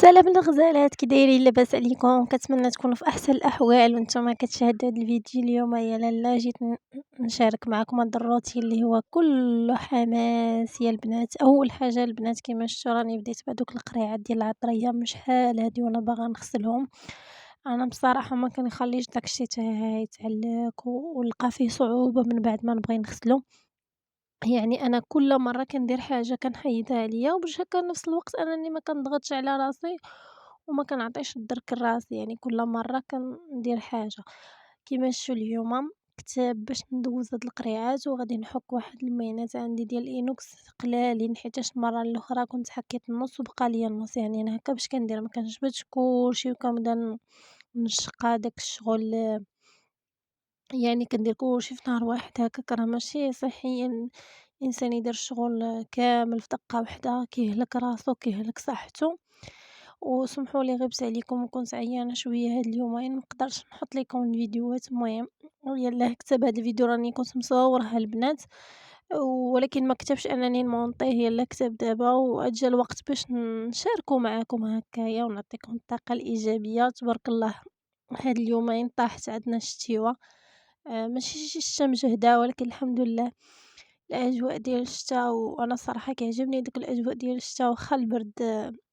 سلام الغزالات، كي دايرين؟ لاباس عليكم؟ كنتمنى تكونوا في احسن الاحوال وانتم كتشاهدوا هذا الفيديو اليوم. يا لالا جيت نشارك معكم هذا الروتين اللي هو كله حماس يا البنات. اول حاجه البنات كما شفتوا راني بديت بهذوك القريعات ديال العطريه من شحال هادي وانا باغا نغسلهم. انا بصراحه ما كنخليش داكشي يتعلق ولقى فيه صعوبه من بعد ما نبغي نغسلو. يعني أنا كل مرة كندير حاجة كنحيدها عليا، وباش هاكا نفس الوقت أنني ما كنضغطش على راسي وما كنعطيش الدرك لراسي. يعني كل مرة كندير حاجة كيما شفتوا اليوم كتاب باش ندوز هاد القريعات، وغادي نحك واحد المينات عندي ديال اينوكس قلالين حيتاش المرة الاخرى كنت حكيت النص وبقى ليا النص. يعني انا هكا باش كندير ما كنجبدش كلشي وكنبدا نشقى داك الشغل. يعني كندير كلشي في نهار واحد هكاك راه ماشي صحيا الانسان يدير الشغل كامل في دقه واحده، كيهلك راسو كيهلك صحته. وسمحوا لي غبت عليكم وكنت عيانه شويه هاد اليومين، مقدرتش نحط لكم الفيديوهات. المهم يلاه كتب هاد الفيديو راني كنت مصورها البنات، ولكن ما كتبش انني نمونطيه، يلاه كتب دابا واجا الوقت باش نشاركو معاكم هكايا ونعطيكم الطاقه الايجابيه. تبارك الله هاد اليومين طاحت عندنا الشتيوه. ماشي شي شتا مجهدة، ولكن الحمد لله الأجواء ديال الشتا. وأنا الصراحة كيعجبني ديك الأجواء ديال الشتا، واخا البرد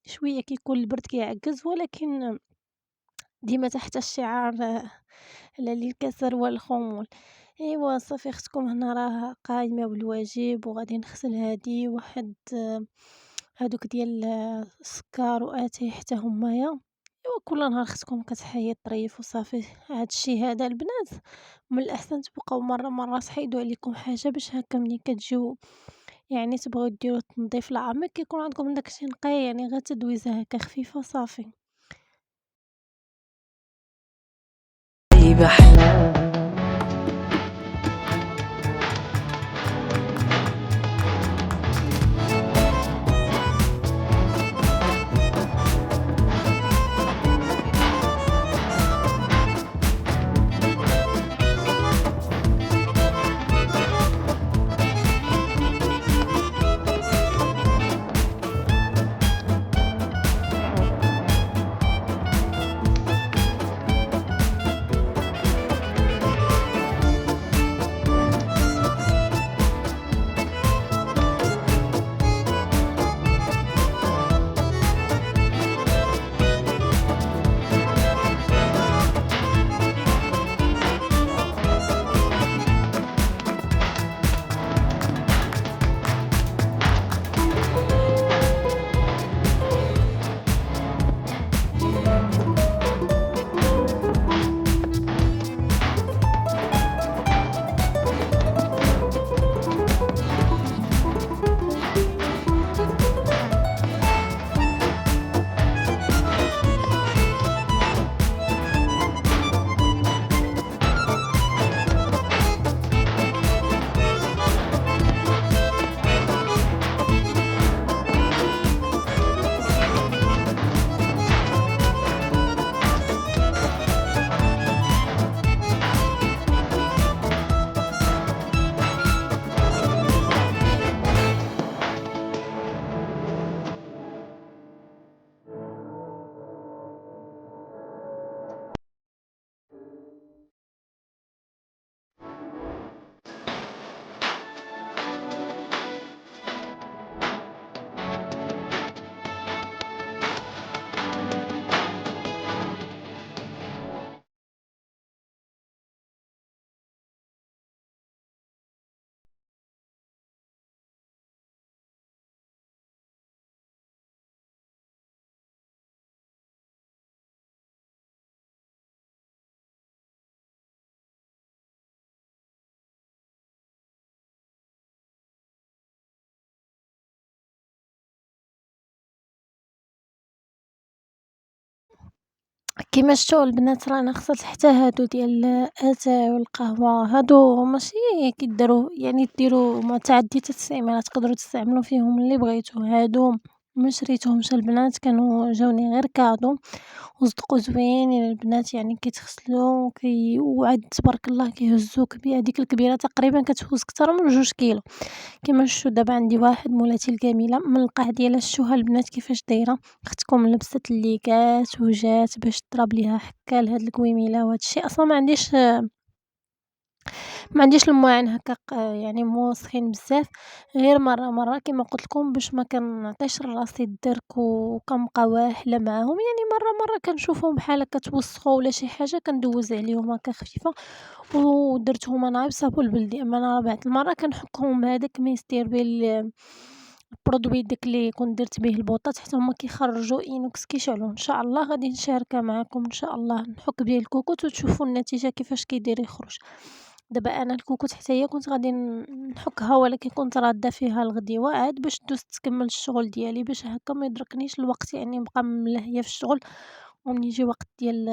شوية كيكون البرد كيعكز، ولكن ديما تحت الشعار لا للكسل والخمول. ايوا صافي اختكم هنا راه قايمة بالواجب وغادي نغسل هادي واحد هادوك ديال السكر واتاي حتى همايا. ايوا كل نهار اختكم كتحيد طريف وصافي. هادشي هذا البنات من الاحسن تبقاو مره تحيدوا عليكم حاجه باش هكا ملي كتجيو يعني تبغيو ديروا التنظيف العميق كيكون عندكم داكشي نقي، يعني غير تدويزه هكا خفيفه صافي. كيما شفتوا البنات رانا غسلت حتى هادو ديال اتاي والقهوه. هادو ماشي كيداروا يعني ديروا متعدده الاستعمالات، تقدروا تستعملوا فيهم اللي بغيتو. هادو ما شريتهمش البنات، كانوا جاوني غير كادو وصدقوا زوينين البنات، يعني كيتغسلوا وعاد تبارك الله كيهزوا هاديك الكبيرة تقريبا كتهز كتر من 2 كيلو. كيما شفتوا دابا عندي واحد مولاتي الجميلة من القاع ديالها، شتوها البنات كيفاش دايرة، اختكم لبست الليكات وجات باش تضرب ليها حكة لهاد الكويميلة وهاد الشي. اصلا ما عنديش المواعن هكا يعني موسخين بزاف، غير مرة كيما قلت لكم باش ما كنعطيش لراسي الدرك وكنبقى واحلة معاهم، يعني مرة كنشوفهم بحال هكا توسخوا ولا شي حاجة كندوز عليهم هكا خفيفة ودرتهم انا بصابون البلدي. اما انا بعض المرة كنحكهم بهداك ميستير البرودوي داك اللي كنت درت به البوطات حتى هما كيخرجوا اينوكس كيشعلوا. ان شاء الله غادي نشاركها معكم، ان شاء الله نحك به الكوكوت وتشوفوا النتيجة كيفاش كيدير يخرج. دابا انا الكوكوت حتى هي كنت غادي نحكها، ولكن كنت راده فيها الغديوه عاد باش دوزت تكمل الشغل ديالي باش هكا ما يدركنيش الوقت، يعني نبقى ملهيه في الشغل ومني يجي وقت ديال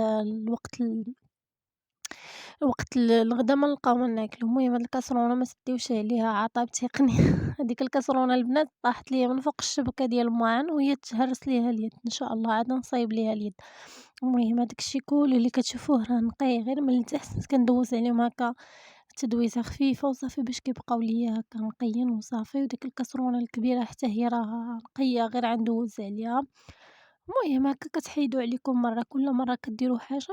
الغدا ما نلقاو ما ناكلو. المهم هاد الكاسرونه ما سديوش عليها عطاب تيقني هذيك الكاسرونه البنات طاحت ليا من فوق الشبكه ديال الماعن وهي تهرس ليها اليد، ان شاء الله عاد نصايب ليها اليد. المهم هداك الشي كله اللي كتشوفوه راه نقي غير من التحت، كندوز عليهم هكا تدويزه خفيفه وصافي باش كيبقاو ليا هكا نقيين وصافي. وديك الكاسرونه الكبيره حتى هي راه نقيه غير غندوز عليها. المهم هكا كتحيدوا عليكم مره، كل مره كديروا حاجه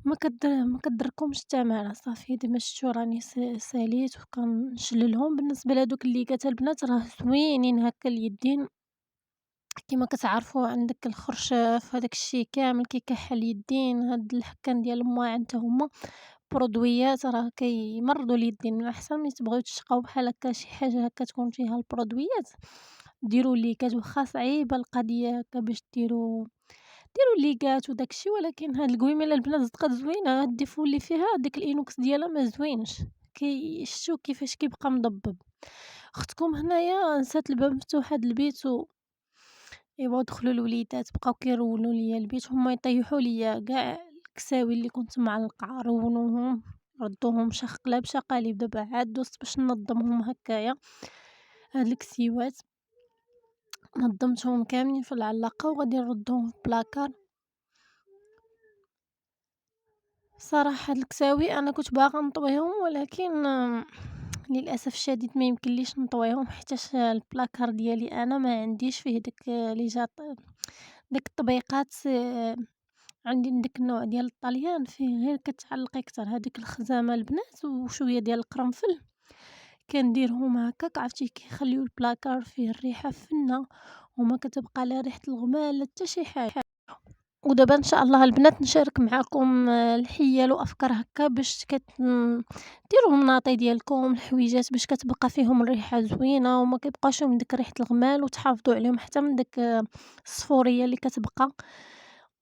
ما كضركمش التمارة. صافي دابا شفتوا راني ساليت وكنشللهم. بالنسبه لهادوك الليكات البنات راه زوينين هكا اليدين، كيما كتعرفوا عندك الخرشاف هداك الشي كامل كيكحل اليدين. هاد الحكان ديال الماعن حتى هما برودويات راه كيمرضوا اليدين. من الاحسن ملي تبغيو تشقاو بحال هكا شي حاجه هكا تكون فيها البرودويات ديروا ليكات، واخا صعيبه القضيه هكا باش ديروا ليكات وداك الشي، ولكن هاد القويميله البنات صدقات زوينه. هاد الديفو اللي فيها ديك الانوكس ديالها ما زوينش، شتو كيفاش كيبقى مضبب. اختكم هنايا نسات الباب مفتوح هاد البيت ايوا دخلوا الوليدات بقاو كيرونوا ليا البيت، هما يطيحوا ليا كاع الكساوي اللي كنت معلقه رونوهم ردوهم شقلب شقاليب. دابا عاد دوزت باش ننظمهم هكايا. هاد الكسيوات نظمتهم كاملين في العلاقه وغادي نردهم في بلاكار. صراحة هاد الكساوي انا كنت باغا نطويهم، ولكن للاسف الشديد ما يمكنليش نطويهم حيتاش البلاكار ديالي انا ما عنديش فيه لي جات داك الطبيقات. عندي من داك النوع ديال الطليان فيه غير كتعلقي كتر هاديك الخزامة البنات وشوية ديال القرنفل كنديرهم هكاك، عرفتي كيخليو البلاكار فيه الريحة فنة وما كتبقى لا ريحة الغمال لا حتى شي حاجة. ودابا ان شاء الله البنات نشارك معكم الحيل وافكار هكا باش ديروا مناطي ديالكم الحويجات باش كتبقى فيهم الريحه زوينه وما كيبقاوش من ديك ريحه الغمال، وتحافظوا عليهم حتى من ديك الصفوريه اللي كتبقى.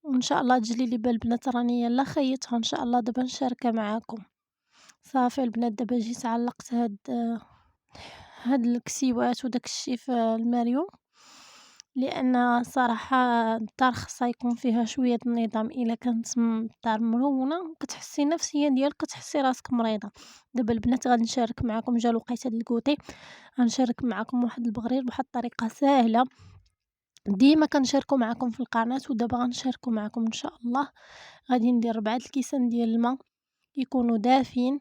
وان شاء الله تجلي لي بالبنات راني يلا خيطها ان شاء الله دابا نشاركها معاكم. صافي البنات دابا جيت علقت هاد الكسيوات وداك الشي في الماريو، لان صراحه الدار خصها يكون فيها شويه النظام. الا كانت الدار مرونه كتحسي نفسيا ديالك كتحسي راسك مريضه. دابا البنات غادي نشارك معكم، جا لقيت هاد الكوتي غنشارك معكم واحد البغرير بواحد الطريقه ساهله ديما كنشاركو معكم في القناه، ودابا غنشاركو معكم ان شاء الله. غادي ندير 4 الكيسان ديال الماء يكونوا دافين،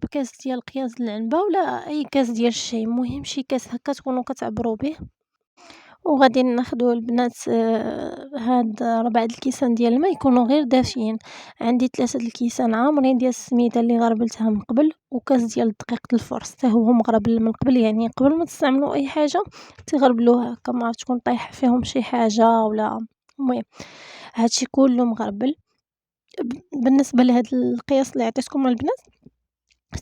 بكاس ديال قياس العنبه ولا اي كاس ديال الشاي، المهم شي كاس هكا تكونوا كتعبروا به. وغادي ناخدو البنات هاد 4 الكيسان ديال الماء يكونوا غير دافيين. عندي 3 الكيسان عامرين ديال السميده اللي غربلتها من قبل، وكاس ديال دقيق الفرص حتى هو مغربل من قبل، يعني قبل ما تستعملوا اي حاجه تغربلوها هكا ما تكون طايحه فيهم شي حاجه ولا. المهم هادشي كله مغربل. بالنسبه لهاد القياس اللي عطيتكم البنات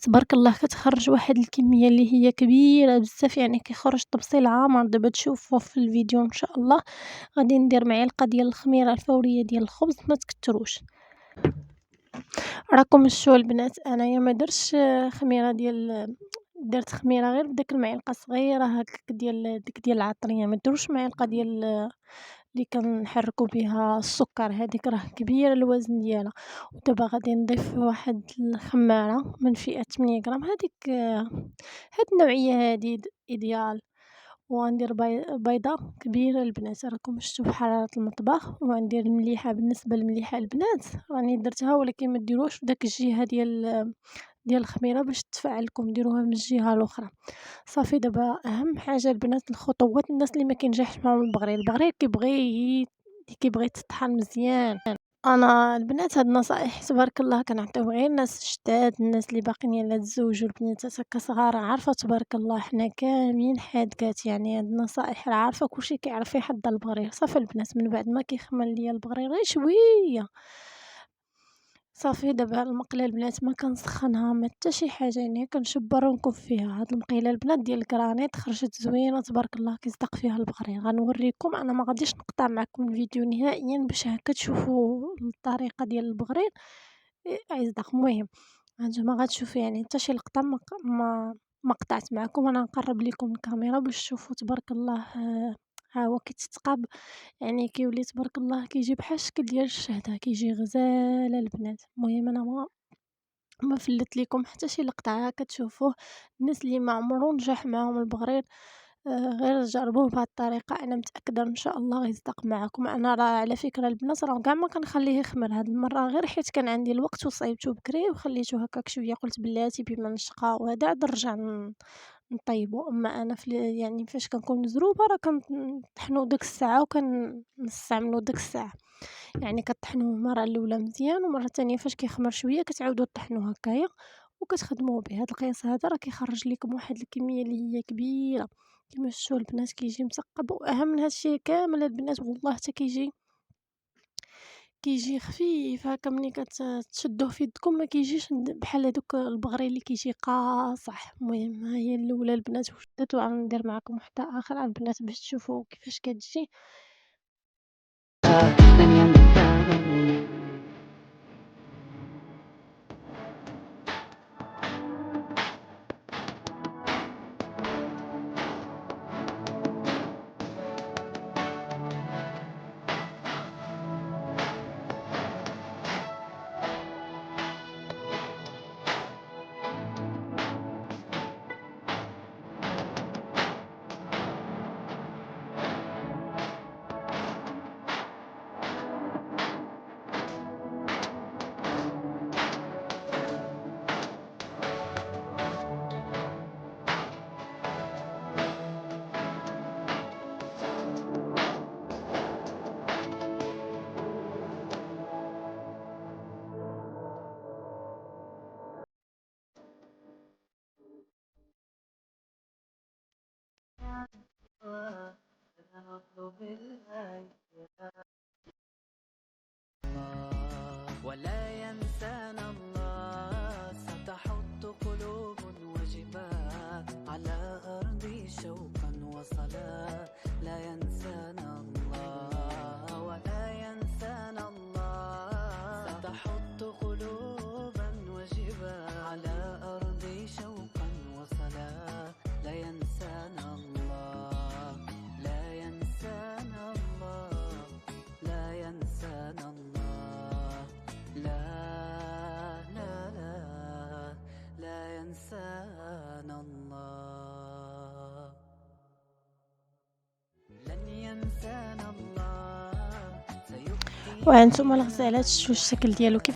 تبارك الله كتخرج واحد الكميه اللي هي كبيره بزاف، يعني كيخرج طبسيل عامر. دابا تشوفوه في الفيديو ان شاء الله. غادي ندير معلقه ديال الخميره الفوريه ديال الخبز، ما تكتروش. راكم شفتوا البنات انايا ما درتش خميره ديال درت خميره غير بداك المعلقه صغيره هكاك ديال العطريه، ما ديروش معلقه ديال اللي كنحركوا بها السكر، هذيك راه كبيره الوزن ديالها. ودابا غادي نضيف واحد الخماره من فئه 8 غرام، هذيك هاد النوعيه هادي ايديال. وغندير بيضة كبيرة البنات، راكم شفتوا بحرارة المطبخ، وغندير المليحة. بالنسبة للمليحة البنات راني درتها، ولكن ما ديروهاش في داك الجهة ديال الخميرة باش تفعل لكم، ديروها من الجهة الأخرى. صافي دابا أهم حاجة البنات الخطوات، الناس اللي ما كينجحش معاهم البغرير كيبغي يتطحن مزيان. أنا البنات هاد النصائح تبارك الله كنعطيو غير الناس جداد، الناس اللي باقيين يلاه تزوجوا، البنيتات هكا صغار. عارفة تبارك الله حنا كاملين حادقات، يعني هاد النصائح راه عارفة كلشي كيعرف يحضر البغرير. صافي البنات من بعد ما كيخمر ليا البغرير غير شوية، صافي دابا هاد المقلة البنات ما كنسخنها ما حتى شي حاجة، يعني كنشبر ونكب فيها. هاد المقيلة البنات ديال الكرانيط خرجت زوينة تبارك الله، كيصدق فيها البغرير. غنوريكم، انا ما غاديش نقطع معكم الفيديو نهائيا باش هكا تشوفوا الطريقة ديال البغرير يصدق. المهم هانتوما غتشوفوا يعني حتى شي لقطة ما قطعت معكم. انا نقرب لكم الكاميرا باش تشوفوا تبارك الله. ها هو كيتثقب، يعني كيولي تبارك الله كيجي بحال الشكل ديال الشهدة، كيجي غزال البنات. المهم انا ما فلت لكم حتى شي لقطة، ها كتشوفوه. الناس اللي ما عمرو نجح معاهم البغرير غير جربوه بهاد الطريقة، انا متاكده ان شاء الله غيصدق معكم. انا راه على فكره البنات راه كاع ما كنخليه يخمر هاد المره، غير حيت كان عندي الوقت وصايبته بكري وخليته هكاك شويه، قلت بلاتي بما نشقى وهذا عاد نرجع نطيبو. اما انا يعني فاش كنكون مزروبه راه كنطحنو ديك الساعه وكنستعملو ديك الساعه، يعني كطحنوه المره الاولى مزيان، ومره ثانيه فاش كيخمر شويه كتعاودوا طحنوه هكايا وكتخدموه به. هاد القياس هذا راه كيخرج لكم واحد الكميه اللي هي كبيره. كيما شفتوا البنات كيجي مثقب، واهم من هادشي كامل البنات والله حتى كيجي خفيف هكا. ملي كتشدوه في يدكم ما كيجيش بحال هذوك البغري اللي كيجي قاصح. المهم ها هي الاولى البنات وشدت، وغندير معكم واحده اخرى البنات باش تشوفوا كيفاش كتجي. ولا ينسانا الله، ستحط قلوب وجبال على أرض شوقا وصلاة. لا ينسانا الله ولا ينسانا الله، ستحط قلوبا وجبال على أرض شوقا وصلاة. لا ينسانا الله لا ينسانا الله لا ينسانا الله لا لا لا لا ينسانا الله لن ينسانا الله سيبقي. وهانتوما الغزالات شفتوا الشكل ديالو كيف